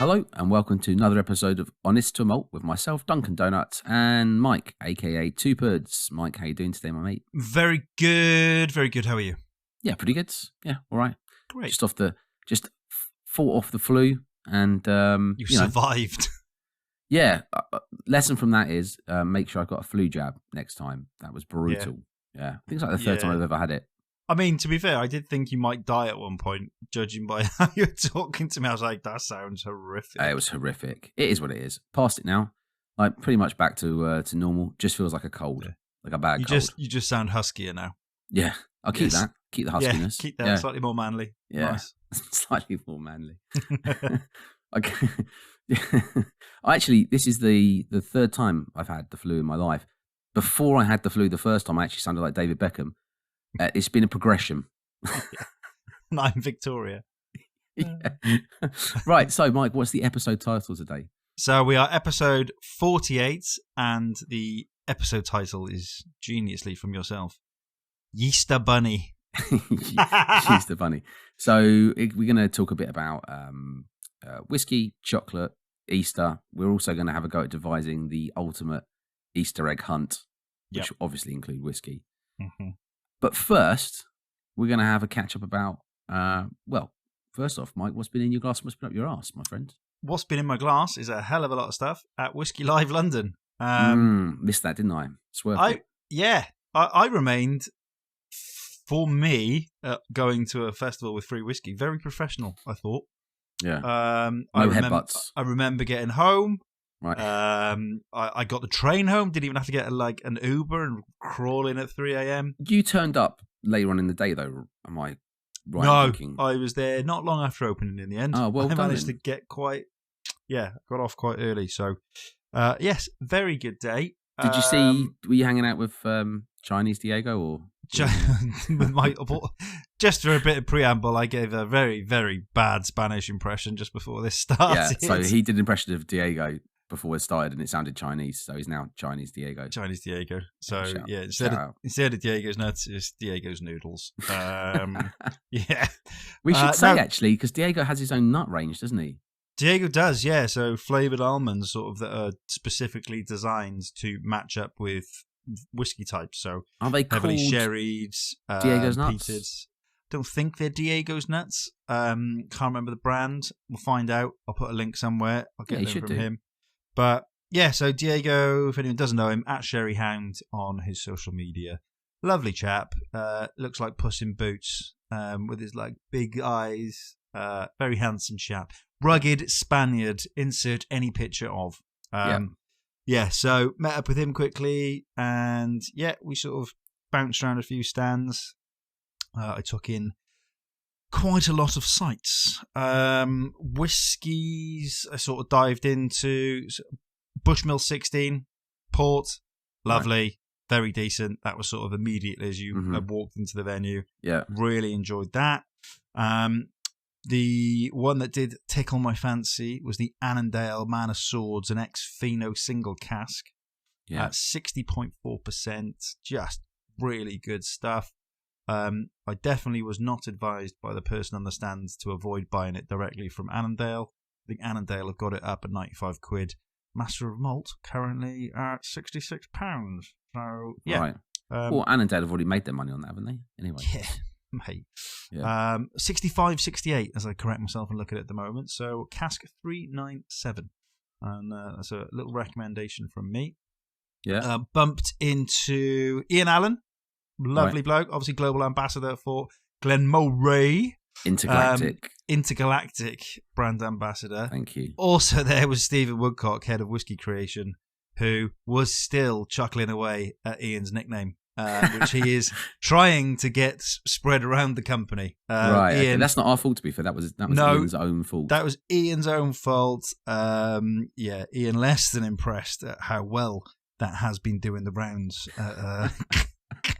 Hello and welcome to another episode of Honest to Malt with myself, Duncan Donuts, and Mike, aka Two Birds. Mike, how you doing today, my mate? Very good, very good. How are you? Yeah, pretty good. Yeah, all right. Great. Just fought off the flu, and you survived. Yeah. Lesson from that is make sure I got a flu jab next time. That was brutal. Yeah, I think it's like the third time I've ever had it. I mean, to be fair, I did think you might die at one point, judging by how you're talking to me. I was like, that sounds horrific. It was horrific. It is what it is. Past it now. Like pretty much back to normal. Just feels like a cold, like a bad cold. You just sound huskier now. Yeah, I'll keep that. Keep the huskiness. Yeah, keep that. Slightly more manly. Yeah, nice. Slightly more manly. Okay. Actually, this is the third time I've had the flu in my life. Before I had the flu the first time, I actually sounded like David Beckham. It's been a progression. And I'm Victoria. Yeah. Right, so Mike, what's the episode title today? So we are episode 48, and the episode title is geniusly from yourself. Yeaster Bunny. Yeaster Bunny. So we're going to talk a bit about whiskey, chocolate, Easter. We're also going to have a go at devising the ultimate Easter egg hunt, which obviously include whiskey. Mm-hmm. But first, we're going to have a catch up about, first off, Mike, what's been in your glass? What's been up your arse, my friend? What's been in my glass is a hell of a lot of stuff at Whisky Live London. Missed that, didn't I? It's worth it. Yeah, I remained, for me, going to a festival with free whiskey, very professional, I thought. Yeah. No headbutts. I remember getting home. Right. I got the train home. Didn't even have to get an Uber and crawl in at 3 a.m. You turned up later on in the day, though. Am I right? No, thinking? I was there not long after opening in the end. Oh, well I done. managed to get got off quite early. So, yes, very good day. Did you see? Were you hanging out with Chinese Diego or? Just for a bit of preamble, I gave a very, very bad Spanish impression just before this started. Yeah, so he did an impression of Diego before it started, and it sounded Chinese. So he's now Chinese Diego. Chinese Diego. So instead of Diego's nuts, it's Diego's noodles. Yeah, we should say actually, because Diego has his own nut range, doesn't he? Diego does, yeah. So flavored almonds, sort of, that are specifically designed to match up with whiskey types. So are they heavily called sherried, Diego's nuts? peated. Don't think they're Diego's nuts. Can't remember the brand. We'll find out. I'll put a link somewhere. I'll get them from him. But yeah, so Diego, if anyone doesn't know him, at Sherry Hound on his social media. Lovely chap. Looks like Puss in Boots, with his like big eyes. Very handsome chap. Rugged Spaniard. Insert any picture of. Yeah, so met up with him quickly, and yeah, we sort of bounced around a few stands. I took in quite a lot of sights. Whiskies, I sort of dived into. Bushmill 16, port, lovely, very decent. That was sort of immediately as you walked into the venue. Yeah. Really enjoyed that. The one that did tickle my fancy was the Annandale Man of Swords, an ex-Fino single cask at 60.4%. Just really good stuff. I definitely was not advised by the person on the stand to avoid buying it directly from Annandale. I think Annandale have got it up at 95 quid. Master of Malt currently at £66. So, yeah. Right. Well, Annandale have already made their money on that, haven't they? Anyway. Yeah. Mate. Yeah. 65.68 as I correct myself and look at it at the moment. So cask 397, and that's a little recommendation from me. Yeah. Bumped into Ian Allen, lovely bloke, obviously global ambassador for Glenmorangie. Intergalactic brand ambassador. Thank you. Also there was Stephen Woodcock, head of Whiskey Creation, who was still chuckling away at Ian's nickname. Which he is trying to get spread around the company. Right, Ian, okay. That's not our fault, to be fair. That was Ian's own fault. That was Ian's own fault. Ian less than impressed at how well that has been doing the rounds at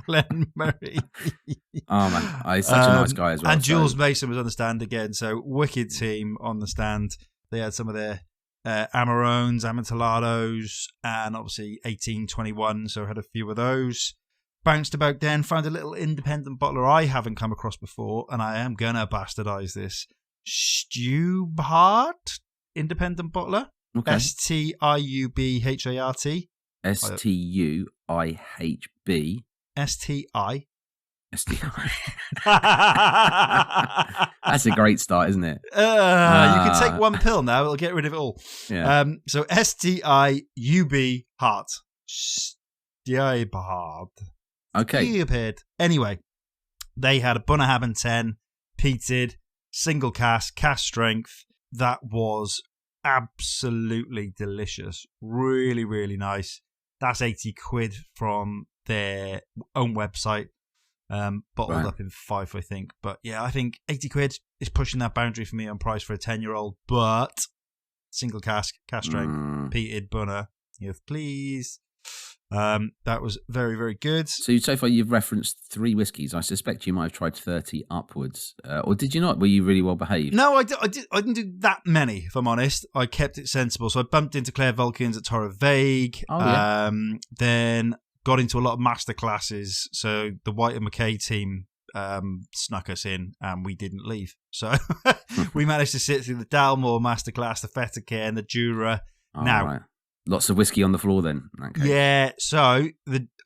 Glenmorangie. Oh man, he's such a nice guy as well. And Jules Mason was on the stand again. So wicked team on the stand. They had some of their Amarones, Amontolados, and obviously 1821. So I had a few of those. Bounced about then, found a little independent bottler I haven't come across before, and I am going to bastardize this. Stubart independent bottler. Okay. Stiubhart. Stuihb. STI. STI. That's a great start, isn't it? You can take one pill now; it'll get rid of it all. Yeah. So Stiub Heart. Stiubhart. Okay. Stupid. Anyway, they had a Bunnahabhain 10, peated, single cask strength. That was absolutely delicious. Really, really nice. That's 80 quid from their own website. Bottled up in Fife, I think. But yeah, I think 80 quid is pushing that boundary for me on price for a 10-year-old. But single cask strength, peated Bunna, yes, please. That was very, very good. So far you've referenced 3 whiskies. I suspect you might have tried 30 upwards, or did you not? Were you really well behaved? No, I didn't do that many. If I'm honest, I kept it sensible. So I bumped into Claire Vulcans at Torre Vague. Oh, yeah. Then got into a lot of master classes. So the White and McKay team snuck us in, and we didn't leave. So we managed to sit through the Dalmore masterclass, the Fettercare, and the Jura. Now. Right. Lots of whiskey on the floor then. Okay. Yeah, so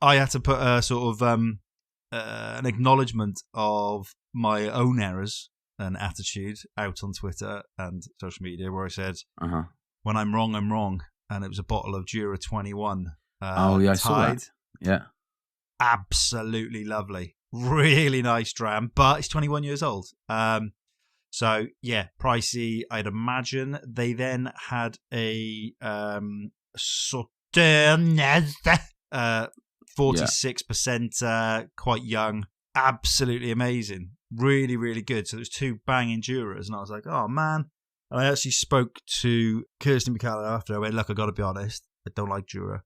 I had to put a sort of an acknowledgement of my own errors and attitude out on Twitter and social media where I said, when I'm wrong, I'm wrong. And it was a bottle of Jura 21. I saw that. Yeah. Absolutely lovely. Really nice dram, but it's 21 years old. So, yeah, pricey, I'd imagine. They then had a... 46%, quite young, absolutely amazing, really, really good. So there's 2 banging Juras, and I was like, oh man. And I actually spoke to Kirsty McCallum after. I went, look, I got to be honest, I don't like Jura.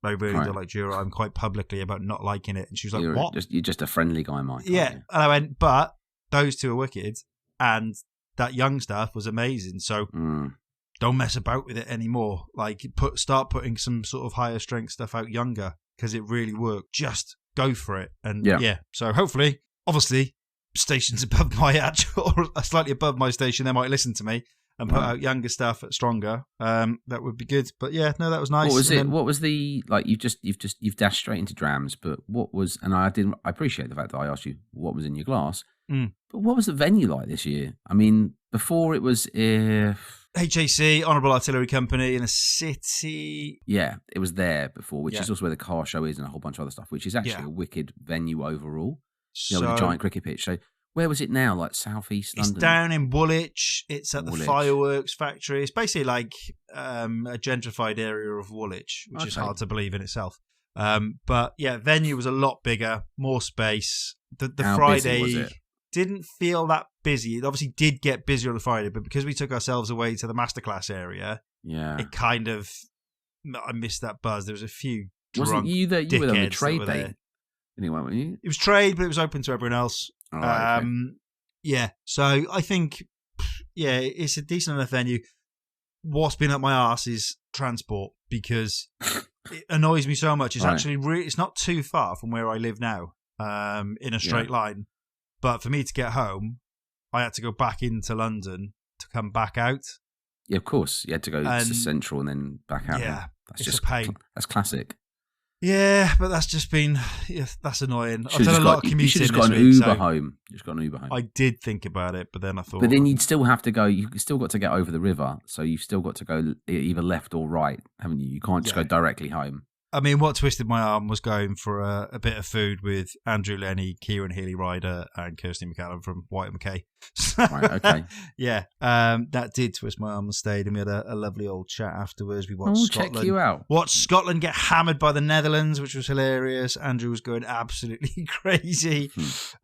I really don't like Jura. I'm quite publicly about not liking it. And she was like, what? You're just a friendly guy, Mike. Yeah. And I went, but those 2 are wicked, and that young stuff was amazing. So don't mess about with it anymore. Like, start putting some sort of higher strength stuff out younger, because it really worked. Just go for it. And yeah. So hopefully, obviously, stations above my actual, or slightly above my station, they might listen to me and put out younger stuff at stronger. That would be good. But yeah, no, that was nice. What was it? What was the, like, you've dashed straight into drams, but what was, and I appreciate the fact that I asked you what was in your glass, but what was the venue like this year? I mean, before it was HAC, Honourable Artillery Company in a city. Yeah, it was there before, which is also where the car show is and a whole bunch of other stuff, which is actually a wicked venue overall. With a giant cricket pitch. So where was it now? Like southeast London? It's down in Woolwich. It's at the fireworks factory. It's basically like a gentrified area of Woolwich, which is hard to believe in itself. But yeah, venue was a lot bigger, more space. The How Friday busy was it? Didn't feel that busy. It obviously did get busier on the Friday, but because we took ourselves away to the masterclass area, it kind of, I missed that buzz. There was a few drunk Wasn't you there? You were on the trade day. There. Anyway, weren't you? It was trade, but it was open to everyone else. Okay. Yeah, so I think, it's a decent enough venue. What's been up my arse is transport, because it annoys me so much. It's actually it's not too far from where I live now, in a straight line. But for me to get home, I had to go back into London to come back out. Yeah, of course. You had to go to Central and then back out. Yeah, that's just a pain. That's classic. Yeah, but that's just been, that's annoying. I've done a lot of commuting. You should have just got an Uber home. You just got an Uber home. I did think about it, but then I thought. But then you'd still have to go, you've still got to get over the river. So you've still got to go either left or right, haven't you? You can't just go directly home. I mean, what twisted my arm was going for a bit of food with Andrew Lenny, Kieran Healy-Ryder, and Kirsty McCallum from White and McKay. Right, okay. Yeah, that did twist my arm and stayed, and we had a lovely old chat afterwards. We watched Scotland. Check you out. Watched Scotland get hammered by the Netherlands, which was hilarious. Andrew was going absolutely crazy,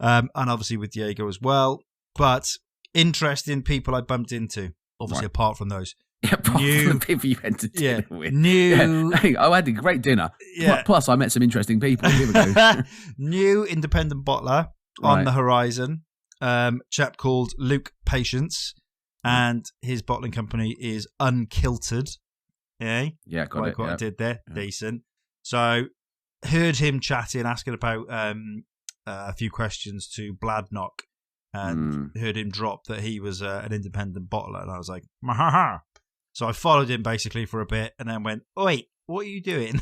and obviously with Diego as well. But interesting people I bumped into, obviously apart from those. Yeah, apart from the people you went to dinner with. I had a great dinner. Yeah. Plus, I met some interesting people. Here we go. New independent bottler on the horizon. Chap called Luke Patience, and his bottling company is Unkilted. Yeah, got it. What I did there, decent. So heard him chatting, asking about a few questions to Bladnock, and heard him drop that he was an independent bottler, and I was like, ha. So I followed him basically for a bit and then went, wait, what are you doing?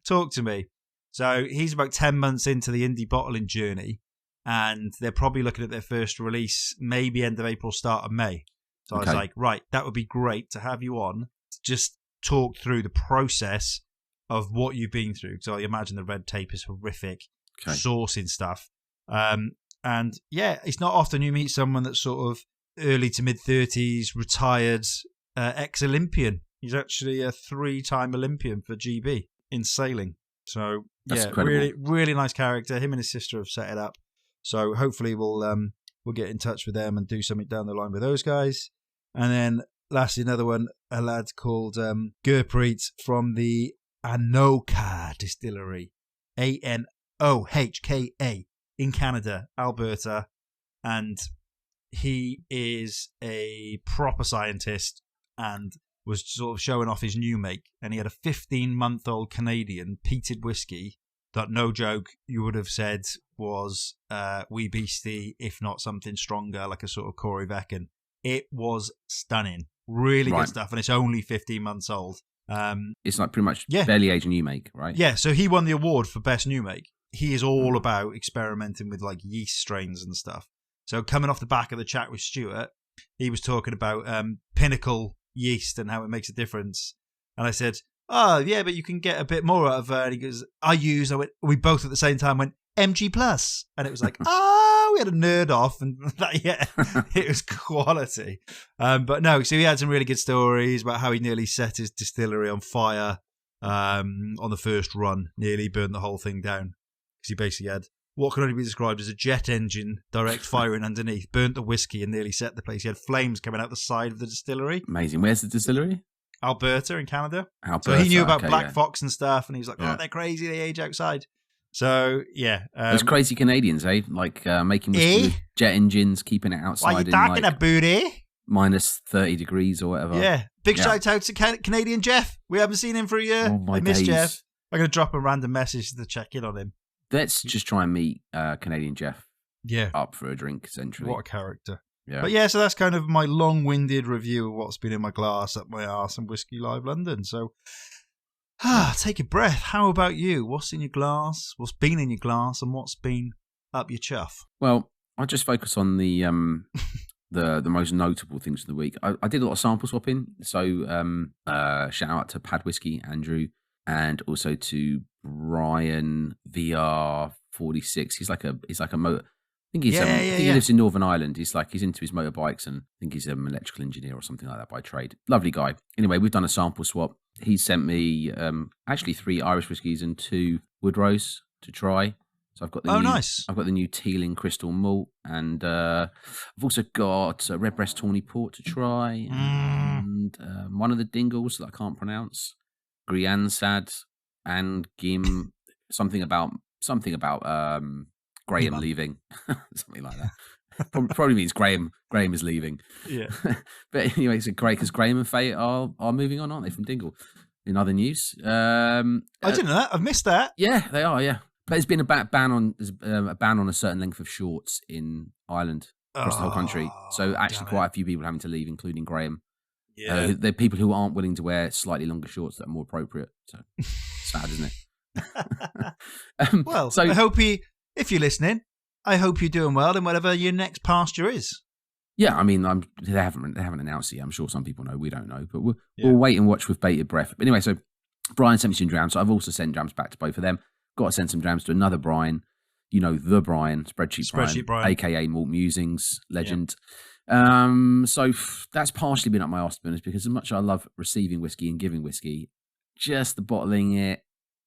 Talk to me. So he's about 10 months into the indie bottling journey, and they're probably looking at their first release maybe end of April, start of May. So I was like, right, that would be great to have you on to just talk through the process of what you've been through. So I imagine the red tape is horrific, sourcing stuff. And yeah, it's not often you meet someone that's sort of early to mid-30s, retired, ex-Olympian. He's actually a 3-time Olympian for GB in sailing. So that's yeah, incredible. really, really nice character. Him and his sister have set it up. So hopefully we'll get in touch with them and do something down the line with those guys. And then lastly, another one, a lad called Gurpreet from the Anoka Distillery, Anohka in Canada, Alberta, and he is a proper scientist and was sort of showing off his new make. And he had a 15-month-old Canadian peated whiskey that, no joke, you would have said was wee beastie, if not something stronger, like a sort of Corey Vecken. It was stunning. Really good stuff, and it's only 15 months old. It's like pretty much barely aged new make, right? Yeah, so he won the award for best new make. He is all about experimenting with like yeast strains and stuff. So coming off the back of the chat with Stuart, he was talking about Pinnacle yeast and how it makes a difference. And I said, oh, yeah, but you can get a bit more out of it. And he goes, we both at the same time went, MG Plus. And it was like, we had a nerd off. And it was quality. But no, so he had some really good stories about how he nearly set his distillery on fire on the first run, nearly burned the whole thing down. Because he basically had what can only be described as a jet engine direct firing underneath, burnt the whiskey and nearly set the place. He had flames coming out the side of the distillery. Amazing. Where's the distillery? Alberta in Canada. Alberta, so he knew about Black Fox and stuff, and he was like, they're crazy, they age outside. So, yeah. Those crazy Canadians, eh? Like making whiskey with jet engines, keeping it outside. What are you talking about, eh? Minus 30 degrees or whatever. Yeah. Big shout out to Canadian Jeff. We haven't seen him for a year. Oh, my I miss days. Jeff. I'm going to drop a random message to check in on him. Let's just try and meet Canadian Jeff. Yeah. Up for a drink, essentially. What a character. Yeah. But yeah, so that's kind of my long-winded review of what's been in my glass, up my arse, and Whisky Live London. So, take a breath. How about you? What's in your glass? What's been in your glass? And what's been up your chuff? Well, I'll just focus on the most notable things of the week. I did a lot of sample swapping. So, shout out to Pad Whiskey, Andrew, and also to Brian VR46. He's like a motor. I think he lives in Northern Ireland. He's into his motorbikes, and I think he's an electrical engineer or something like that by trade. Lovely guy. Anyway, we've done a sample swap. He sent me actually 3 Irish whiskies and 2 Woodrows to try. So I've got the nice. I've got the new Teeling Crystal Malt, and I've also got a Redbreast Tawny Port to try, and one of the Dingles that I can't pronounce, Griansad and Gim, something about Graham leaving, something like that. Probably means Graham is leaving. Yeah. But anyway, it's great because Graham and Faye are moving on, aren't they, from Dingle? In other news, I didn't know that. I've missed that. Yeah, they are. Yeah, but there's been a ban on a certain length of shorts in Ireland across the whole country. So actually, quite a few people having to leave, including Graham. Yeah, they're people who aren't willing to wear slightly longer shorts that are more appropriate. So sad, isn't it? Well, so I hope if you're listening, I hope you're doing well in whatever your next pasture is. Yeah, I mean, they haven't announced it yet. I'm sure some people know. We don't know, but we'll wait and watch with bated breath. But anyway, so Brian sent me some drams. So I've also sent drams back to both of them. Got to send some drams to another Brian. You know, the Brian, Spreadsheet Brian, aka Malt Musings legend. Yeah. So that's partially been up my arse, to be honest, because as much as I love receiving whiskey and giving whiskey, just the bottling it,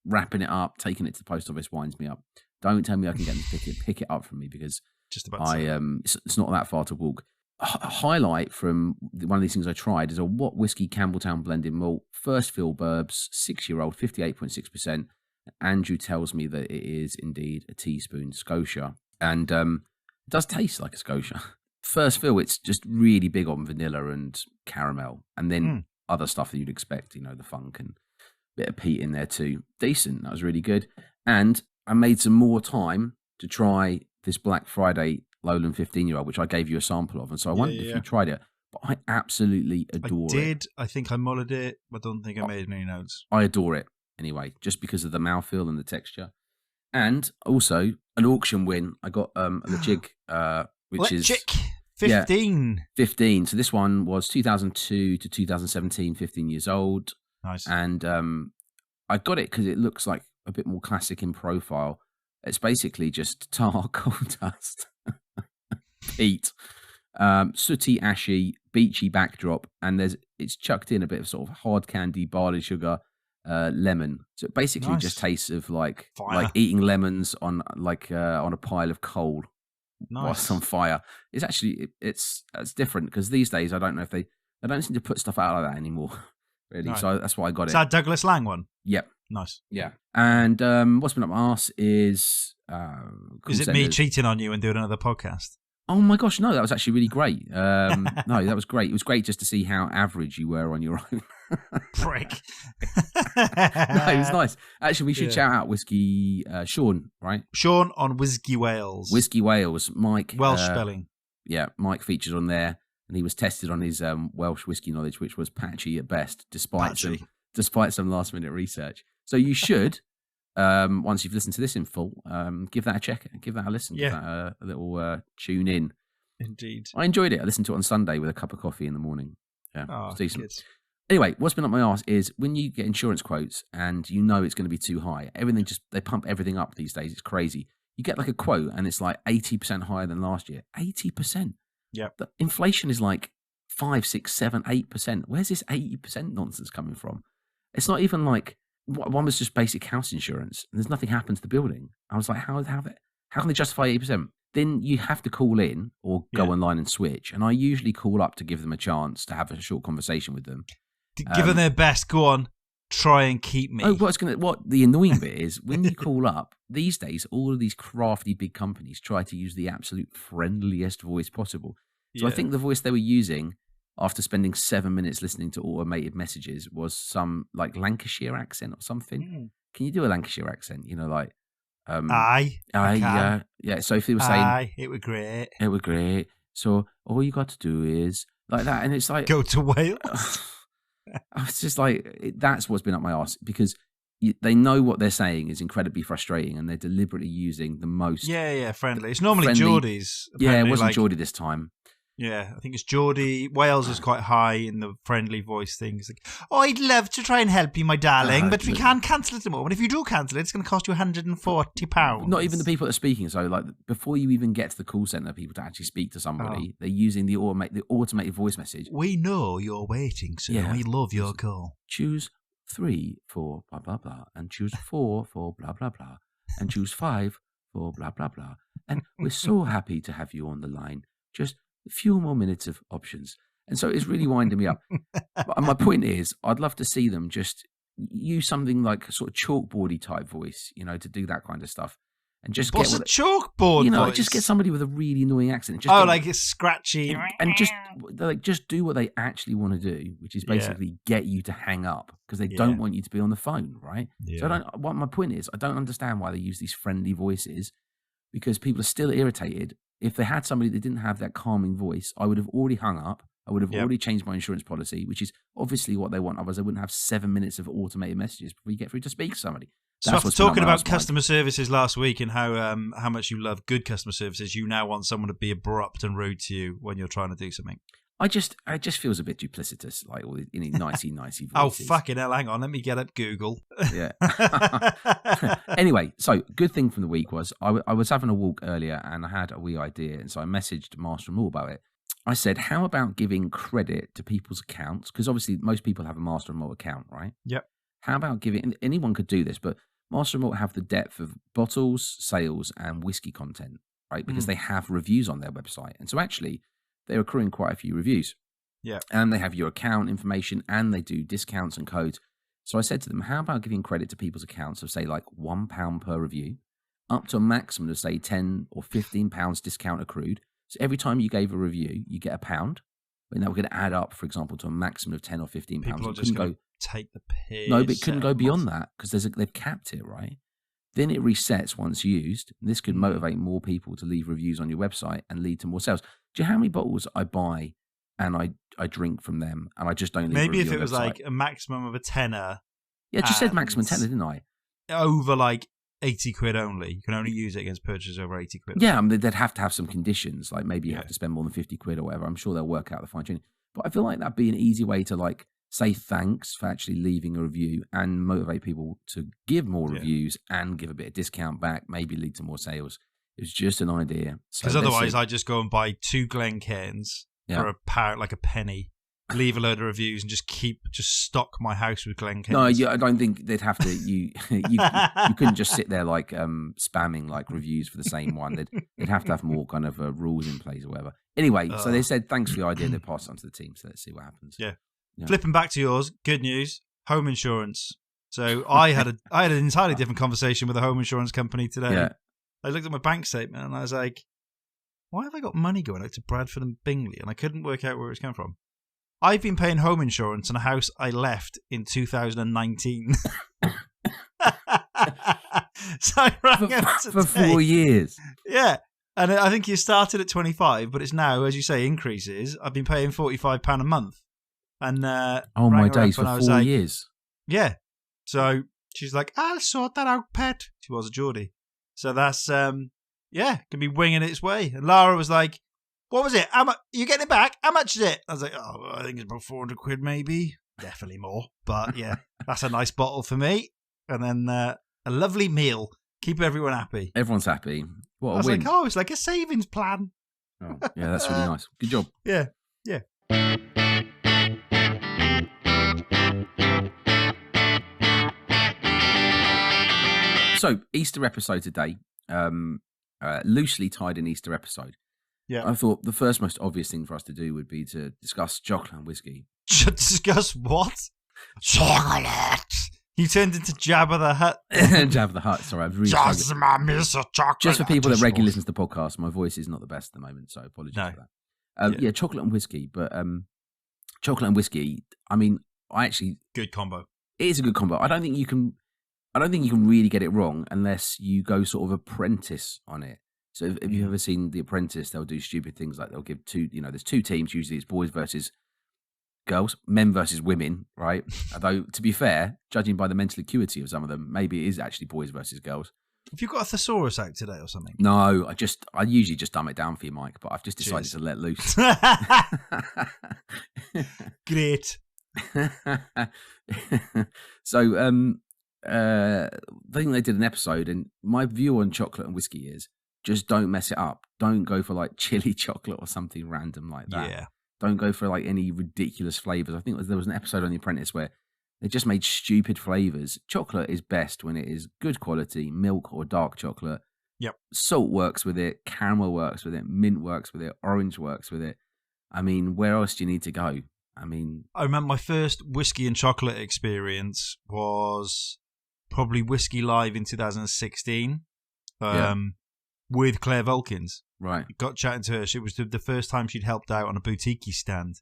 wrapping it up, taking it to the post office winds me up. Don't tell me I can get them to pick it up from me, because just about it's not that far to walk. A highlight from one of these things I tried is a What Whiskey Campbelltown blended malt, first fill burbs, 6-year-old, 58.6%. Andrew tells me that it is indeed a teaspoon Scotia, and it does taste like a Scotia. First fill, it's just really big on vanilla and caramel, and then other stuff that you'd expect, you know, the funk and a bit of peat in there too. Decent, that was really good. And I made some more time to try this Black Friday Lowland 15-year-old, which I gave you a sample of, and so I wondered if you tried it. but I absolutely adore it. I think I mullered it, but I don't think I made any notes. I adore it anyway, just because of the mouthfeel and the texture. And also an auction win. I got a Lejig, which is 15. Yeah, 15. So this one was 2002 to 2017, 15 years old. Nice. And I got it because it looks like a bit more classic in profile. It's basically just tar, coal dust, peat, sooty, ashy, beachy backdrop, and it's chucked in a bit of sort of hard candy, barley sugar, lemon. So it basically just tastes of like eating lemons on a pile of coal whilst on fire. It's actually it's different because these days I don't know if they don't seem to put stuff out like that anymore. Really, no. So that's why I got it. Is that Douglas Lang one? Yep. Nice. Yeah. And what's been up my arse is it me cheating on you and doing another podcast? Oh my gosh, no, that was actually really great. No, that was great. It was great just to see how average you were on your own. Prick. No, it was nice. Actually, we should shout out Whiskey Sean, right? Sean on Whiskey Wales. Whiskey Wales. Mike. Welsh spelling. Yeah, Mike featured on there, and he was tested on his Welsh whiskey knowledge, which was patchy at best, despite some last minute research. So you should, once you've listened to this in full, give that a check, give that a listen, give that a little tune in. Indeed. I enjoyed it. I listened to it on Sunday with a cup of coffee in the morning. Yeah, it's decent. Good. Anyway, what's been up my arse is when you get insurance quotes and you know it's going to be too high, they pump everything up these days. It's crazy. You get like a quote and it's like 80% higher than last year. 80%. Yeah. The inflation is like 5, 6, 7, 8%. Where's this 80% nonsense coming from? It's not even like one was just basic house insurance and there's nothing happened to the building. I was like, how can they justify 80%? Then you have to call in or go online and switch. And I usually call up to give them a chance to have a short conversation with them. Give them their best. Go on. Try and keep me. Oh, what the annoying bit is when you call up these days, all of these crafty big companies try to use the absolute friendliest voice possible. So I think the voice they were using after spending 7 minutes listening to automated messages was some like Lancashire accent or something. Mm. Can you do a Lancashire accent? You know, like aye, yeah. So if they were saying, aye, it was great. So all you got to do is like that, and it's like go to Wales. It's just like that's what's been up my arse because they know what they're saying is incredibly frustrating, and they're deliberately using the most friendly. It's normally Geordie's. Yeah, it wasn't Geordie this time. Yeah, I think it's Geordie. Wales is quite high in the friendly voice thing. It's like, I'd love to try and help you, my darling, but we can't cancel it at the moment. If you do cancel it, it's going to cost you £140. Not even the people that are speaking. So, like, before you even get to the call centre, people to actually speak to somebody, they're using the automated voice message. We know you're waiting, sir. Yeah. We love your call. Choose 3 for blah, blah, blah, and choose 4 for blah, blah, blah, and choose 5 for blah, blah, blah. And we're so happy to have you on the line. Just a few more minutes of options. And so it's really winding me up. But my point is, I'd love to see them just use something like a sort of chalkboardy type voice, you know, to do that kind of stuff. And just What's a chalkboard voice? Just get somebody with a really annoying accent. Just like it's scratchy. And just do what they actually want to do, which is basically get you to hang up because they don't want you to be on the phone, right? Yeah. So what my point is, I don't understand why they use these friendly voices because people are still irritated. If they had somebody that didn't have that calming voice, I would have already hung up. I would have already changed my insurance policy, which is obviously what they want. Otherwise, I wouldn't have 7 minutes of automated messages before you get through to speak to somebody. So after talking about customer services last week and how much you love good customer services, you now want someone to be abrupt and rude to you when you're trying to do something. It just feels a bit duplicitous, like all the nicey voices. Oh, fucking hell, hang on, let me get at Google. Yeah. Anyway, so good thing from the week was I was having a walk earlier and I had a wee idea, and so I messaged Master and More about it. I said, how about giving credit to people's accounts? Because obviously most people have a Master and More account, right? Yep. How about giving, anyone could do this, but Master and More have the depth of bottles, sales, and whiskey content, right? Because they have reviews on their website. And so actually, they're accruing quite a few reviews. Yeah. And they have your account information and they do discounts and codes. So I said to them, how about giving credit to people's accounts of, say, like £1 per review, up to a maximum of, say, £10 or £15 discount accrued. So every time you gave a review, you get £1. And that would add up, for example, to a maximum of £10 or £15. People are just going to take the piss. No, but it couldn't go beyond that because they've capped it, right? Then it resets once used. This could motivate more people to leave reviews on your website and lead to more sales. Do you know how many bottles I buy and I drink from them, and I just don't leave Maybe a if review it was on the like website. a maximum of a tenner. Yeah, it just said maximum tenner, didn't I? Over like 80 quid only. You can only use it against purchases over 80 quid. Yeah, I mean, they'd have to have some conditions, like maybe you have to spend more than 50 quid or whatever. I'm sure they'll work out the fine tuning. But I feel like that'd be an easy way to like say thanks for actually leaving a review and motivate people to give more reviews and give a bit of discount back, maybe lead to more sales. It was just an idea. Because otherwise, I just go and buy 2 Glencairns for a pound, like a penny, leave a load of reviews, and just stock my house with Glencairns. No, I don't think they'd have to. You couldn't just sit there like spamming like reviews for the same one. They'd have to have more kind of rules in place or whatever. Anyway, so they said thanks for the idea and they passed it on to the team. So let's see what happens. Yeah. Flipping back to yours, good news: home insurance. So I had an entirely different conversation with a home insurance company today. Yeah. I looked at my bank statement and I was like, why have I got money going out to Bradford and Bingley? And I couldn't work out where it was coming from. I've been paying home insurance on a house I left in 2019. So I rang up for 4 years. Yeah. And I think you started at 25, but it's now, as you say, increases. I've been paying £45 a month. And oh my days, for 4 years. Yeah. So she's like, I'll sort that out, pet. She was a Geordie. So that's, can be winging its way. And Lara was like, what was it? How much? You getting it back? How much is it? I was like, I think it's about 400 quid maybe. Definitely more. But yeah, that's a nice bottle for me. And then a lovely meal. Keep everyone happy. Everyone's happy. What a win. I was like, it's like a savings plan. Oh, yeah, that's really nice. Good job. Yeah, yeah. So, Easter episode today, loosely tied in Easter episode. Yeah. I thought the first most obvious thing for us to do would be to discuss chocolate and whiskey. Discuss what? Chocolate. You turned into Jabba the Hutt. Jabba the Hutt. Sorry, I've really just my miss of chocolate. Just for people that regularly listen to the podcast, my voice is not the best at the moment, so apologies for that. Yeah, chocolate and whiskey, but chocolate and whiskey. I mean, good combo. It is a good combo. I don't think you can really get it wrong unless you go sort of apprentice on it. So if you've ever seen The Apprentice, they'll do stupid things like they'll give there's 2 teams. Usually it's boys versus girls, men versus women, right? Although, to be fair, judging by the mental acuity of some of them, maybe it is actually boys versus girls. Have you got a thesaurus out today or something? No, I usually just dumb it down for you, Mike, but I've just decided to let loose. Great. So, I think they did an episode, and my view on chocolate and whiskey is just don't mess it up. Don't go for like chili chocolate or something random like that. Yeah. Don't go for like any ridiculous flavors. I think there was an episode on The Apprentice where they just made stupid flavors. Chocolate is best when it is good quality, milk or dark chocolate. Yep. Salt works with it, caramel works with it, mint works with it, orange works with it. I mean, where else do you need to go? I remember my first whiskey and chocolate experience was probably Whisky Live in 2016 with Claire Volkins. Right. Got chatting to her. It was the first time she'd helped out on a boutique stand.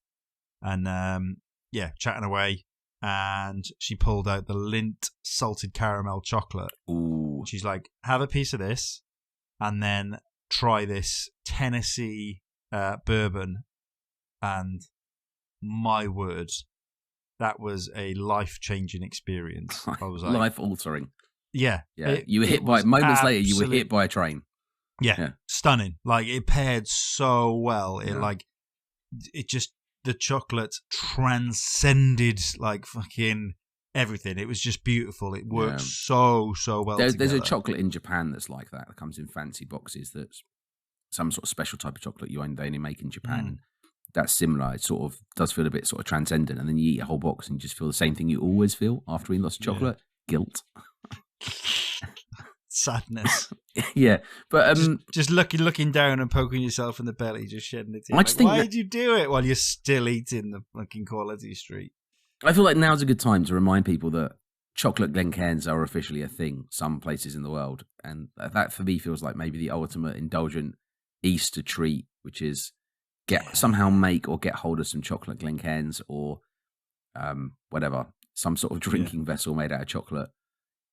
And chatting away. And she pulled out the Lindt salted caramel chocolate. Ooh. She's like, have a piece of this and then try this Tennessee bourbon. And my word, that was a life-changing experience. I was like, life-altering. Yeah. You were hit by, moments later, you were hit by a train. Yeah. Stunning. Like, it paired so well. The chocolate transcended like fucking everything. It was just beautiful. It worked so well together. There's a chocolate in Japan that's like that. It comes in fancy boxes. That's some sort of special type of chocolate they only make in Japan. That's similar. It sort of does feel a bit sort of transcendent. And then you eat a whole box and you just feel the same thing you always feel after eating lots of chocolate. Yeah. Guilt. Sadness. Yeah. But just looking down and poking yourself in the belly, just shedding a tear. Why did you do it while you're still eating the fucking Quality Street? I feel like now's a good time to remind people that chocolate Glencairns are officially a thing some places in the world. And that for me feels like maybe the ultimate indulgent Easter treat, which is somehow make or get hold of some chocolate Glencairns or whatever, some sort of drinking vessel made out of chocolate.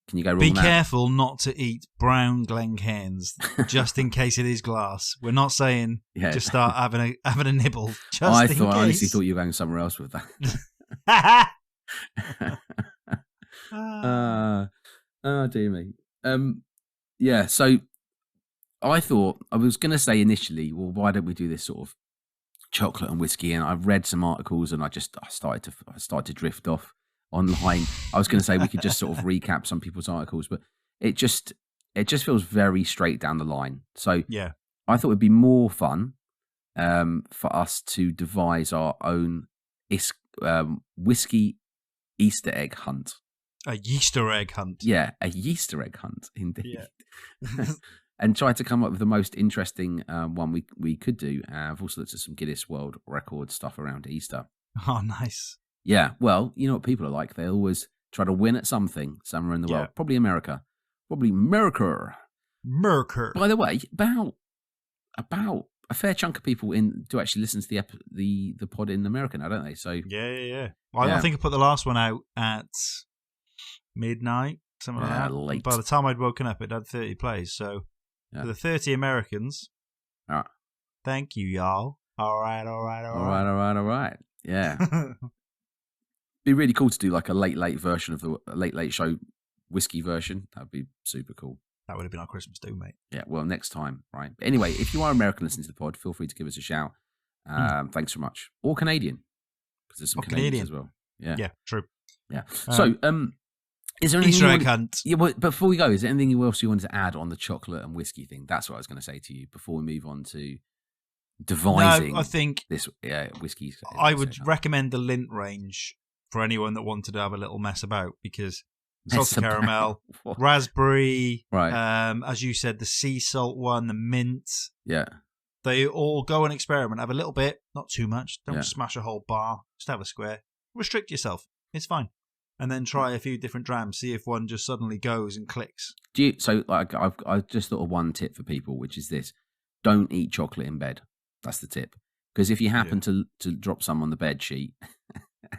Can you go wrong? Be careful not to eat brown Glencairns, just in case it is glass. We're not saying just start having a nibble. I honestly thought you were going somewhere else with that. Oh dear me. Yeah. So I thought I was going to say initially, well, why don't we do this sort of chocolate and whiskey? And I've read some articles, and I started to drift off online. I was going to say we could just sort of recap some people's articles, but it just feels very straight down the line. So yeah, I thought it'd be more fun for us to devise our own whiskey Easter egg hunt. A Yeaster egg hunt. Yeah, a Yeaster egg hunt, indeed. Yeah. And try to come up with the most interesting one we could do. I've also looked at some Guinness World Record stuff around Easter. Oh, nice. Yeah, well, you know what people are like. They always try to win at something somewhere in the world. Probably America. Probably Merker. By the way, about a fair chunk of people do actually listen to the pod in America now, don't they? So yeah. Well, I think I put the last one out at midnight, something like that. Late. By the time I'd woken up, it had 30 plays. So for the 30 Americans, thank you, y'all. All right. Yeah. Be really cool to do like a late version of the late show whiskey version. That'd be super cool. That would have been our Christmas do, mate. Yeah, well, next time, right? But anyway, if you are American listening to the pod, feel free to give us a shout. Thanks so much. Or Canadian, because there's some Canadians as well. Yeah, true. Yeah. So, is there anything Easter egg hunt? Yeah, but before we go, is there anything else you wanted to add on the chocolate and whiskey thing? That's what I was going to say to you before we move on to devising. No, I think this whiskey. I would recommend the Lint range for anyone that wanted to have a little mess about, because salted caramel, raspberry, right? As you said, the sea salt one, the mint. Yeah. They all go and experiment. Have a little bit, not too much. Don't smash a whole bar. Just have a square. Restrict yourself. It's fine. And then try a few different drams. See if one just suddenly goes and clicks. I've just thought of one tip for people, which is this: don't eat chocolate in bed. That's the tip. Because if you happen to drop some on the bed sheet,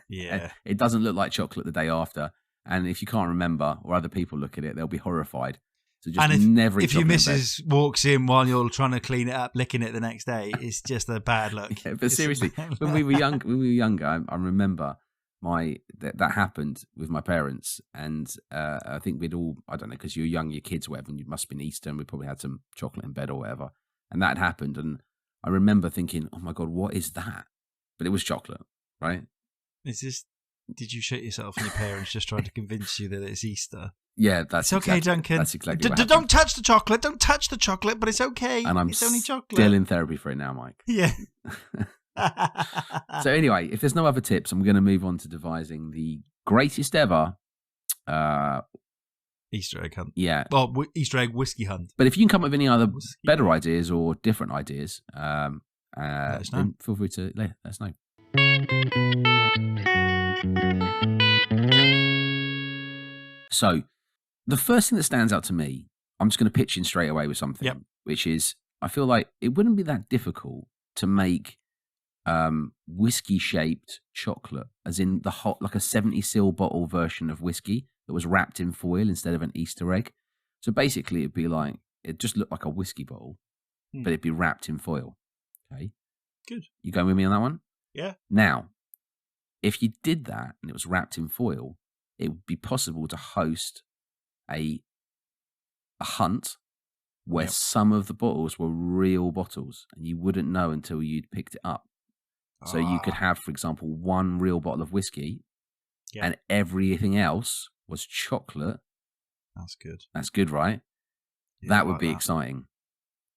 it doesn't look like chocolate the day after. And if you can't remember, or other people look at it, they'll be horrified. So just never eat if your missus walks in while you're trying to clean it up, licking it the next day, it's just a bad look. Yeah, but seriously, when we were younger, I remember that happened with my parents, and I think we'd all, I don't know, because you were young, your kids, or whatever, and you must have been Easter, and we probably had some chocolate in bed or whatever, and that happened, and I remember thinking, oh my God, what is that? But it was chocolate, right? Did you shit yourself and your parents just trying to convince you that it's Easter? Yeah, that's it's okay, Duncan. That's exactly what don't touch the chocolate. Don't touch the chocolate, but it's okay. And it's only chocolate. Still in therapy for it now, Mike. Yeah. So anyway, if there's no other tips, I'm going to move on to devising the greatest ever Easter egg hunt. Yeah. Well, Easter egg whiskey hunt. But if you can come up with any other better ideas or different ideas, let us know. Feel free to let us know. So, the first thing that stands out to me, I'm just going to pitch in straight away with something, which is, I feel like it wouldn't be that difficult to make whiskey-shaped chocolate, as in the hot, like a 70 bottle version of whiskey that was wrapped in foil instead of an Easter egg. So basically, it'd be like, it just looked like a whiskey bottle, but it'd be wrapped in foil. Okay, good. You going with me on that one? Yeah. Now, if you did that and it was wrapped in foil, it would be possible to host a hunt where some of the bottles were real bottles, and you wouldn't know until you'd picked it up. So you could have, for example, one real bottle of whiskey, and everything else was chocolate. That's good. That's good, right? Yeah, that would be exciting.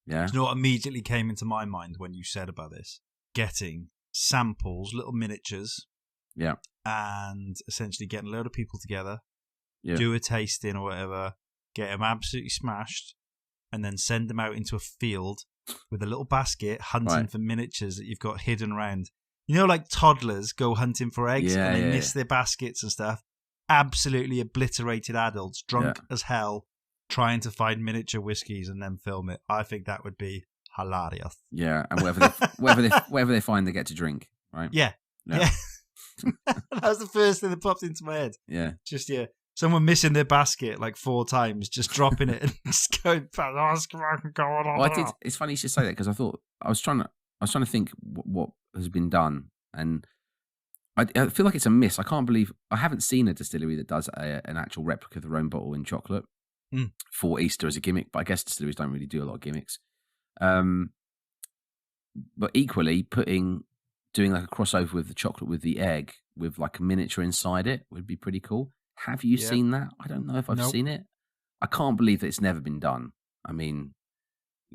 Yeah. Do you know what immediately came into my mind when you said about this? Getting samples, little miniatures. Yeah. And essentially getting a load of people together, do a tasting or whatever, get them absolutely smashed, and then send them out into a field with a little basket hunting for miniatures that you've got hidden around. You know, like toddlers go hunting for eggs and they miss their baskets and stuff. Absolutely obliterated adults, drunk as hell, trying to find miniature whiskies and then film it. I think that would be hilarious. Yeah, and whatever they find, they get to drink, right? Yeah. That was the first thing that popped into my head. Yeah. Just, someone missing their basket like 4 times, just dropping it and just going, well, it's funny you should say that, because I was trying to think what has been done, and I feel like it's a miss. I can't believe I haven't seen a distillery that does an actual replica of their own bottle in chocolate for Easter as a gimmick, but I guess distilleries don't really do a lot of gimmicks. But equally, doing like a crossover with the chocolate with the egg with like a miniature inside it would be pretty cool. Have you seen that? I don't know if I've seen it. I can't believe that it's never been done. I mean,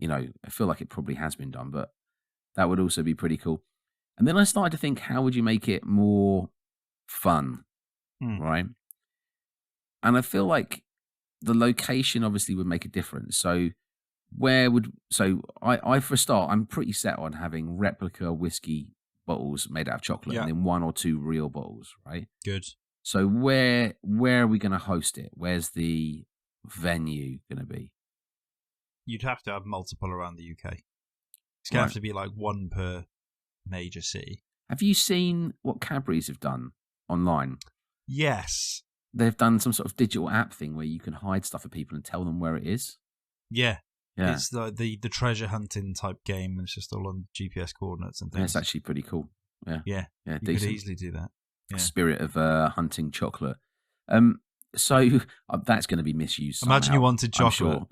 I feel like it probably has been done, but that would also be pretty cool. And then I started to think, how would you make it more fun, right? And I feel like the location obviously would make a difference. So I for a start, I'm pretty set on having replica whiskey bottles made out of chocolate, and then 1 or 2 real bottles, right? Good. So where are we going to host it? Where's the venue going to be? You'd have to have multiple around the UK. It's going to have to be like 1 per major city. Have you seen what Cadbury's have done online? Yes. They've done some sort of digital app thing where you can hide stuff for people and tell them where it is. Yeah. It's the treasure hunting type game, and it's just all on GPS coordinates and things. Yeah, it's actually pretty cool. Yeah. You decent. could easily do that. Yeah. Spirit of hunting chocolate. So that's going to be misused somehow, imagine you wanted chocolate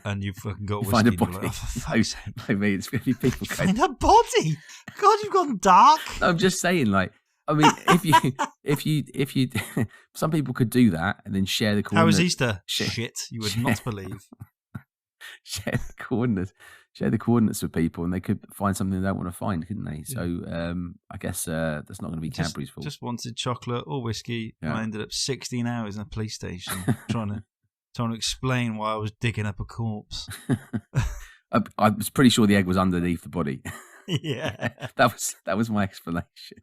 and you fucking got whiskey. Find a body. Like, I mean, it's going to be people going, find a body. God, you've gone dark. No, I'm just saying, like, I mean, if you, some people could do that and then share the coordinates. How was Easter? Shit, you would not believe. Share the coordinates with people, and they could find something they don't want to find, couldn't they? So I guess that's not going to be Cadbury's fault. Just wanted chocolate or whiskey, and I ended up 16 hours in a police station trying to explain why I was digging up a corpse. I was pretty sure the egg was underneath the body. Yeah, that was my explanation.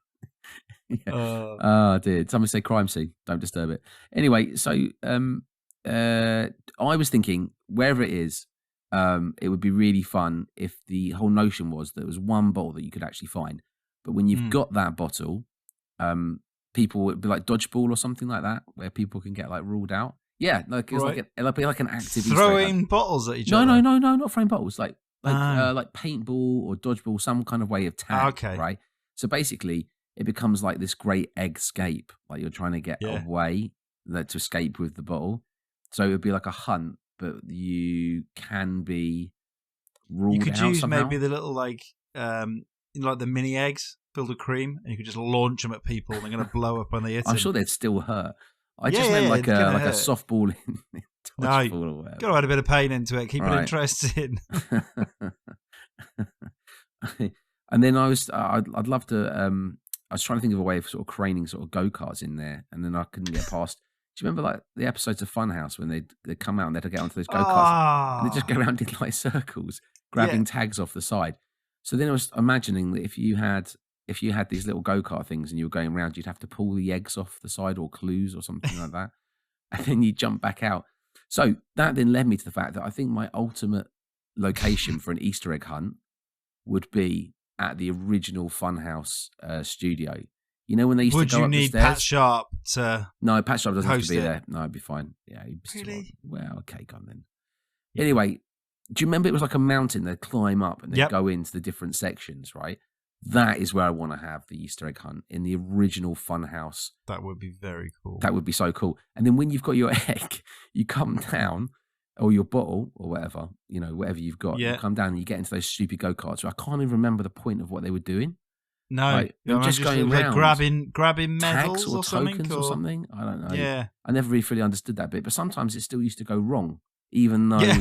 Oh dear! Someone say crime scene. Don't disturb it. Anyway, so I was thinking, wherever it is, it would be really fun if the whole notion was that there was 1 bottle that you could actually find. But when you've got that bottle, people would be like dodgeball or something like that, where people can get like ruled out. Yeah, like it was like an active throwing bottles at each other. No, not throwing bottles. Like paintball or dodgeball, some kind of way of tag. Okay, right. So basically, it becomes like this great egg escape. Like you're trying to get away, to escape with the bottle. So it would be like a hunt, but you can be ruled out. You could use somehow. Maybe the little like the mini eggs filled with cream, and you could just launch them at people, and they're going to blow up when they hit them. I'm sure they'd still hurt. I just meant like a softball in dodgeball or whatever. Got to add a bit of pain into it, keep it interesting. And then I'd love to. I was trying to think of a way of sort of craning sort of go-karts in there, and then I couldn't get past. Do you remember like the episodes of Funhouse when they'd come out and they'd get onto those go-karts and they'd just go around in like circles, grabbing tags off the side? So then I was imagining that if you had these little go-kart things and you were going around, you'd have to pull the eggs off the side or clues or something like that, and then you jump back out. So that then led me to the fact that I think my ultimate location for an Easter egg hunt would be at the original Funhouse studio. You know when they used to go up the stairs? Would you need Pat Sharp to No, Pat Sharp doesn't have to be it? there. No, it'd be fine. Yeah. Really? Well, okay, go on then. Anyway, do you remember it was like a mountain they'd climb up and they'd go into the different sections, right? That is where I want to have the Easter egg hunt, in the original Funhouse. That would be very cool. That would be so cool. And then when you've got your egg, you come down, or your bottle, or whatever, whatever you've got, you come down and you get into those stupid go-karts. I can't even remember the point of what they were doing. No, they're just going around grabbing medals or tokens or something. I don't know. Yeah, I never really fully understood that bit, but sometimes it still used to go wrong, even though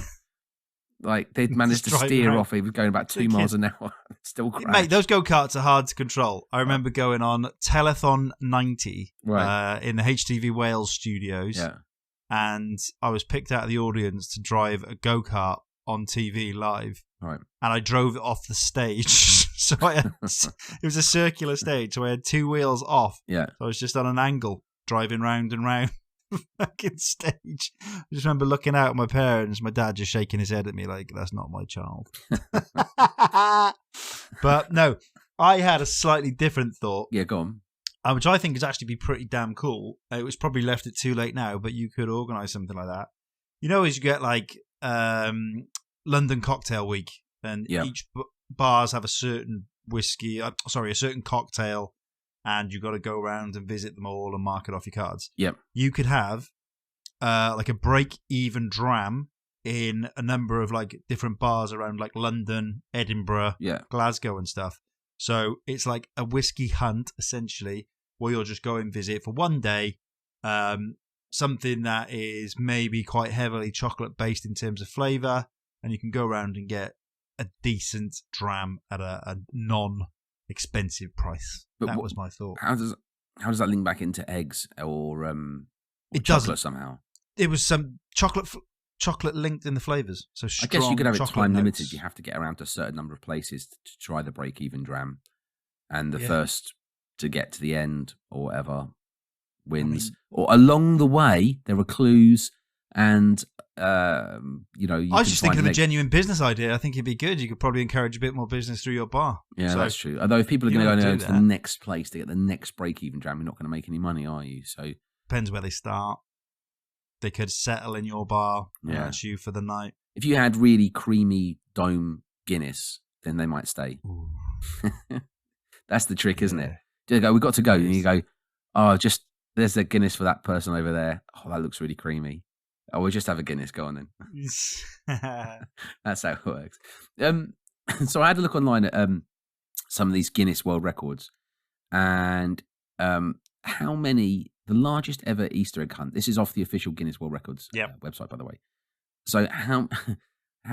like they'd managed to steer off. It was going about 2 miles an hour. Still crashed. Mate, those go-karts are hard to control. I remember going on Telethon 90 in the HTV Wales studios, and I was picked out of the audience to drive a go-kart on TV live. Right. And I drove it off the stage. So it was a circular stage, so I had 2 wheels off. Yeah. So I was just on an angle, driving round and round the fucking stage. I just remember looking out at my parents, my dad just shaking his head at me like, that's not my child. But no, I had a slightly different thought. Yeah, go on. which I think is actually be pretty damn cool. It was probably left it too late now, but you could organise something like that. You know, as you get like London Cocktail Week, and each bars have a certain a certain cocktail, and you've got to go around and visit them all and mark it off your cards. Yep. You could have like a break-even dram in a number of like different bars around like London, Edinburgh, Glasgow and stuff. So it's like a whiskey hunt, essentially, where you'll just go and visit for one day, something that is maybe quite heavily chocolate-based in terms of flavour, and you can go around and get a decent dram at a non-expensive price. But that was my thought. How does that link back into eggs or it chocolate doesn't. somehow? It was some chocolate linked in the flavours. So I guess you could have it time notes. limited. You have to get around to a certain number of places to try the break-even dram, and the first to get to the end or whatever wins. Or along the way, there are clues, and I was just thinking of a genuine business idea. I think it'd be good. You could probably encourage a bit more business through your bar. Yeah, so, that's true. Although if people are going to go to the next place to get the next break-even dram, you're not going to make any money, are you? So depends where they start. They could settle in your bar and that's you for the night. If you had really creamy dome Guinness, then they might stay. That's the trick, isn't it? You go, we've got to go. And you go, there's a Guinness for that person over there. Oh, that looks really creamy. Oh, we'll just have a Guinness. Go on then. That's how it works. So I had a look online at some of these Guinness World Records, and how many... The largest ever Easter egg hunt. This is off the official Guinness World Records website, by the way. So how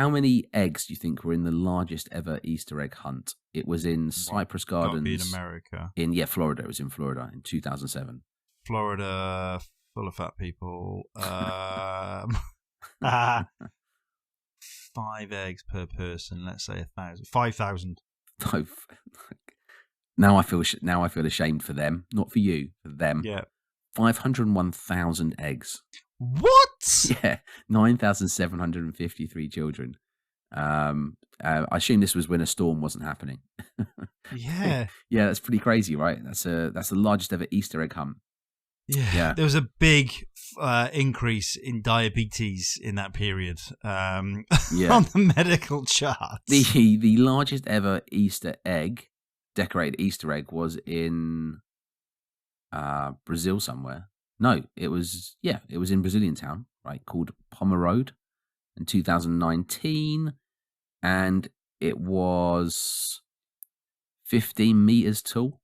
many eggs do you think were in the largest ever Easter egg hunt? It was in Cypress Gardens. Be in America. Florida. It was in Florida in 2007. Florida, full of fat people. 5 eggs per person. Let's say 1,000. 5,000. Now I feel ashamed for them, not for you, for them. Yeah. 501,000 eggs. What? Yeah, 9,753 children. I assume this was when a storm wasn't happening. Yeah. Yeah, that's pretty crazy, right? That's the largest ever Easter egg hunt. Yeah. There was a big increase in diabetes in that period on the medical charts. The largest ever decorated Easter egg was in Brazil somewhere. No, it was in Brazilian town, right, called Pomerode in 2019, and it was 15 meters tall.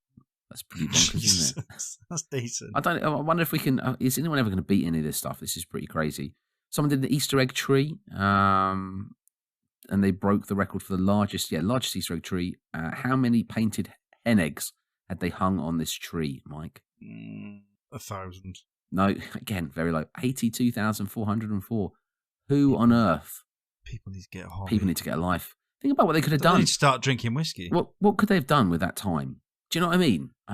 That's pretty bonkers, isn't it? That's decent. I wonder if we can. Is anyone ever going to beat any of this stuff? This is pretty crazy. Someone did the Easter egg tree, and they broke the record for the largest Easter egg tree. How many painted hen eggs had they hung on this tree, Mike? 1,000. No, again, very low. 82,404. Who on earth? People need to get a hobby. People need to get a life. Think about what they could have done. They need to start drinking whiskey. What could they have done with that time? Do you know what I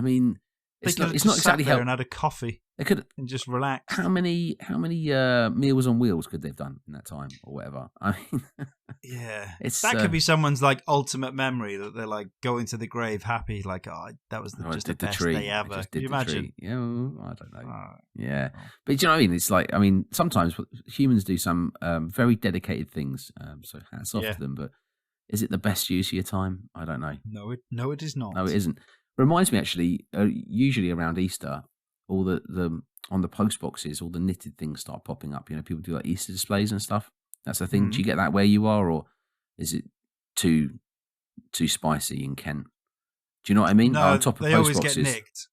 mean? It's not exactly how. And had a coffee. They could and just relax. How many Meals on Wheels could they have done in that time, or whatever? I mean, that could be someone's like ultimate memory that they're like going to the grave happy, like that was just the best day ever. Can you imagine? Yeah, I don't know. Yeah, but do you know what I mean? It's like, sometimes humans do some very dedicated things. So hats off to them. But is it the best use of your time? I don't know. No, it is not. No, it isn't. Reminds me actually. Usually around Easter, all the on the post boxes, all the knitted things start popping up. People do like Easter displays and stuff. That's the thing. Mm-hmm. Do you get that where you are, or is it too spicy in Kent? Do you know what I mean? No, on top of they post always boxes. get nicked.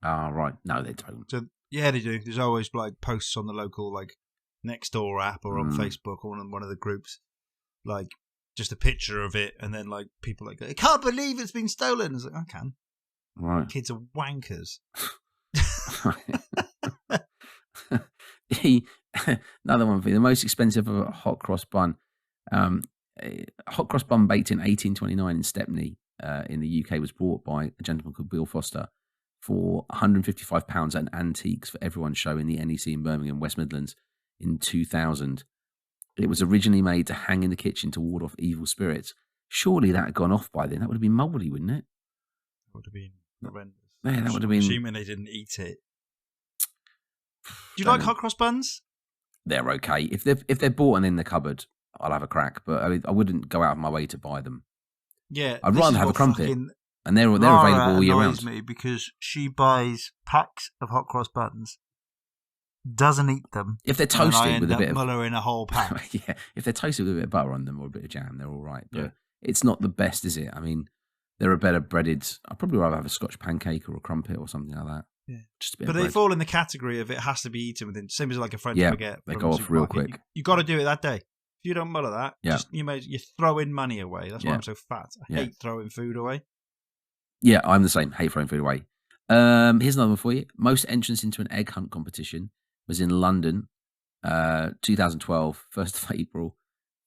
Ah, right. No, they don't. So yeah, they do. There's always like posts on the local like Nextdoor app or on Facebook or on one of the groups, like just a picture of it, and then like people like, I can't believe it's been stolen. It's like, I can. Right. Kids are wankers. Another one for you. The most expensive of a hot cross bun. A hot cross bun baked in 1829 in Stepney in the UK was bought by a gentleman called Bill Foster for £155 at an Antiques for Everyone show in the NEC in Birmingham, West Midlands in 2000. It was originally made to hang in the kitchen to ward off evil spirits. Surely that had gone off by then. That would have been mouldy, wouldn't it? Would have been horrendous. Man, that would have been. Assuming they didn't eat it. Do you like hot cross buns? They're okay. If they're bought and in the cupboard, I'll have a crack. But I wouldn't go out of my way to buy them. Yeah, I'd rather have a crumpet, and they're available all year round. Me because she buys packs of hot cross buns, doesn't eat them. If they're toasted with a bit of muller in a whole pack. Yeah, if they're toasted with a bit of butter on them or a bit of jam, they're all right. But it's not the best, is it? I mean, there are better breaded. I'd probably rather have a Scotch pancake or a crumpet or something like that. Yeah, just a bit. But they fall in the category of it has to be eaten within. Same as like a French baguette. They go off real quick. You got to do it that day. If you don't muller that, you're throwing money away. That's why I'm so fat. I hate throwing food away. Yeah, I'm the same. Hate throwing food away. Here's another one for you. Most entrance into an egg hunt competition was in London, 2012, 1st of April.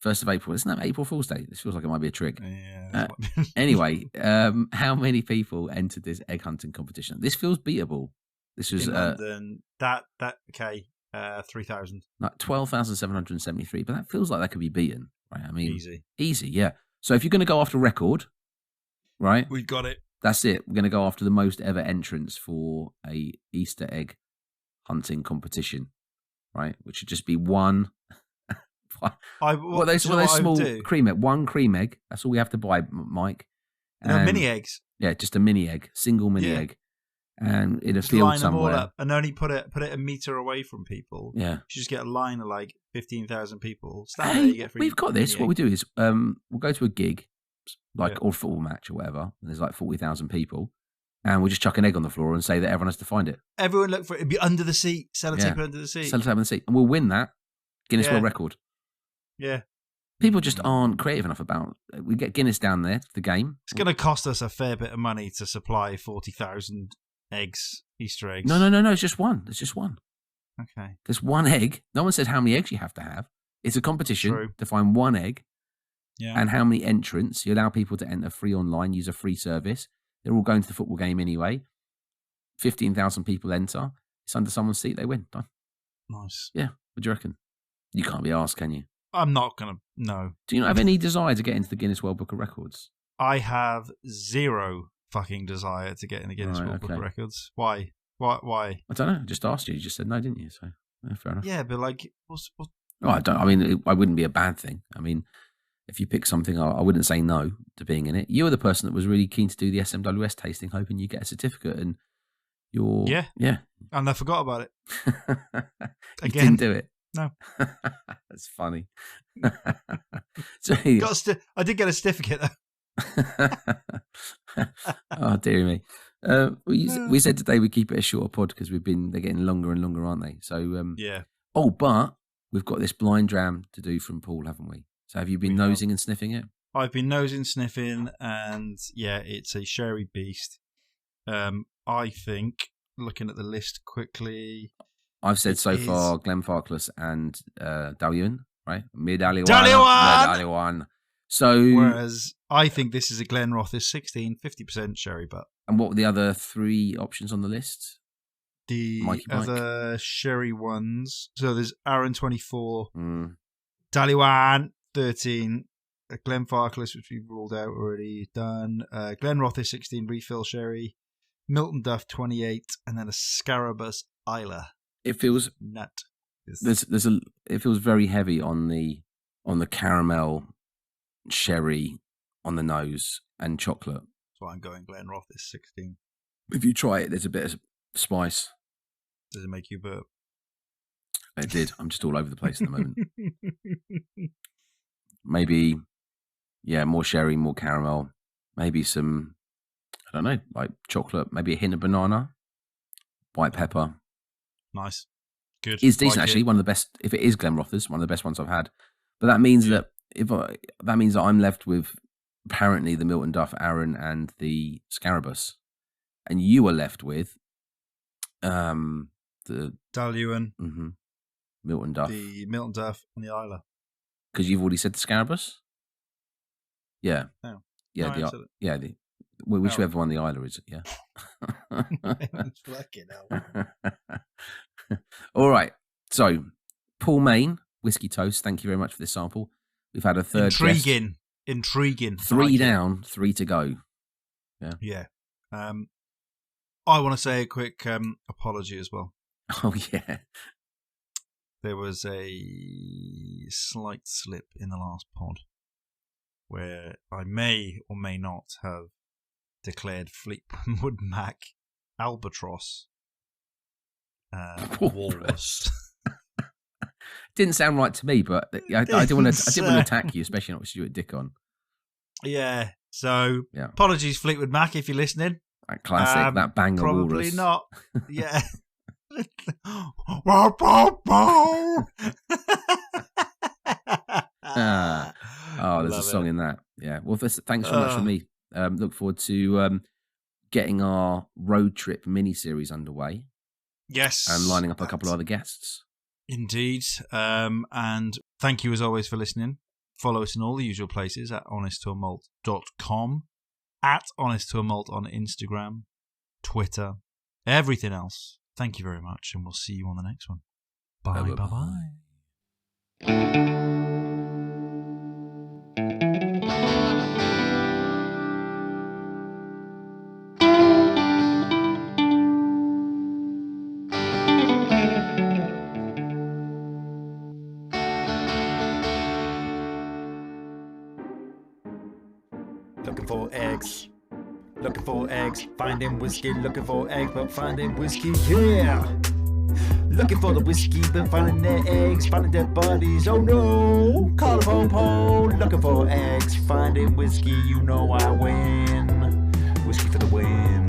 1st of April. Isn't that April Fool's Day? This feels like it might be a trick. Yeah. Anyway, how many people entered this egg hunting competition? This feels beatable. This was in London. Okay. 3,000. Like 12,773, but that feels like that could be beaten, right? I mean, easy, yeah. So if you're going to go after record, right? We've got it. That's it. We're going to go after the most ever entrants for a Easter egg hunting competition, right? Which should just be one. What are those small cream egg? One cream egg. That's all we have to buy, Mike. And mini eggs. Yeah, just a mini egg, single mini egg. And in a field line somewhere, them all up and only put it a meter away from people. Yeah, you just get a line of like 15,000 people. We've got this. What we do is, we'll go to a gig, or a football match or whatever. And there's like 40,000 people, and we'll just chuck an egg on the floor and say that everyone has to find it. Everyone look for it. It'd be under the seat. Sellotape under the seat. Sellotape under the seat, and we'll win that Guinness World Record. Yeah. People just aren't creative enough about. We get Guinness down there. The game. It's going to cost us a fair bit of money to supply 40,000 eggs. Easter eggs. No. It's just one. Okay. There's one egg. No one said how many eggs you have to have. It's a competition to find one egg. Yeah. And how many entrants. You allow people to enter free online, use a free service. They're all going to the football game anyway. 15,000 people enter. It's under someone's seat. They win. Done. Nice. Yeah. What do you reckon? You can't be asked, can you? I'm not going to. No. Do you not have any desire to get into the Guinness World Book of Records? I have zero fucking desire to get in the Guinness World Book of Records. Why? I don't know. I just asked you. You just said no, didn't you? So fair enough. Yeah, but like, what's... Oh, I mean, it wouldn't be a bad thing. I mean, if you pick something, I wouldn't say no to being in it. You were the person that was really keen to do the SMWS tasting, hoping you get a certificate, and you're yeah. And I forgot about it. You didn't do it. No. That's funny. So, I did get a certificate though. Oh dear me. We said today we keep it a shorter pod because they're getting longer and longer, aren't they? So yeah. Oh, but we've got this blind dram to do from Paul, haven't we? So have you been nosing and sniffing it? I've been nosing, sniffing, and it's a sherry beast. I think, looking at the list quickly, I've said so far Glenfarclas and Dalliwan, right? Dalliwan. So, whereas I think this is a Glenrothes 16, 50% sherry butt. And what were the other three options on the list? The other sherry ones. So there's Arran 24, Dalliwan 13, Glenfarclas, which we've ruled out already, done. Glenrothes 16 refill sherry, Milton Duff 28, and then a Scarabus Isla. It feels nut. It feels very heavy on the caramel, sherry on the nose, and chocolate. That's why I'm going Glenrothes 16. If you try it, there's a bit of spice. Does it make you burp? It did. I'm just all over the place at the moment. Maybe, more sherry, more caramel. Maybe some, I don't know, like chocolate. Maybe a hint of banana, white pepper. Nice. Good. It's decent, actually. One of the best, if it is Glenrothes, one of the best ones I've had. But that means that I'm left with apparently the Milton Duff, Arran, and the Scarabus. And you are left with the Dalliwan, Milton Duff. The Milton Duff and the Isla. Because you've already said the Scarabus? Yeah. No. Yeah, whichever one the Isla is, yeah. Fucking hell. All right. So, Paul Main, Whiskey Toast, thank you very much for this sample. We've had a third Intriguing. 3 down, 3 to go. Yeah. Yeah. I want to say a quick apology as well. Oh, yeah. There was a slight slip in the last pod where I may or may not have declared Fleetwood Mac Albatross walrus. Didn't sound right to me, but I didn't want to attack you, especially not with Stuart Dick on. Yeah. So apologies, Fleetwood Mac, if you're listening. That classic, that banger probably walrus. Not. Yeah. There's a song in that. Yeah. Well, thanks so much for me. Look forward to getting our road trip mini-series underway. Yes. And lining up a couple of other guests. Indeed. And thank you as always for listening. Follow us in all the usual places at honesttoamalt.com, at honesttoamalt on Instagram, Twitter, everything else. Thank you very much, and we'll see you on the next one. Bye. Looking for eggs, finding whiskey, looking for eggs, but finding whiskey, yeah. Looking for the whiskey, but finding their eggs, finding dead bodies, oh no. Call a po-po, looking for eggs, finding whiskey, you know I win. Whiskey for the win.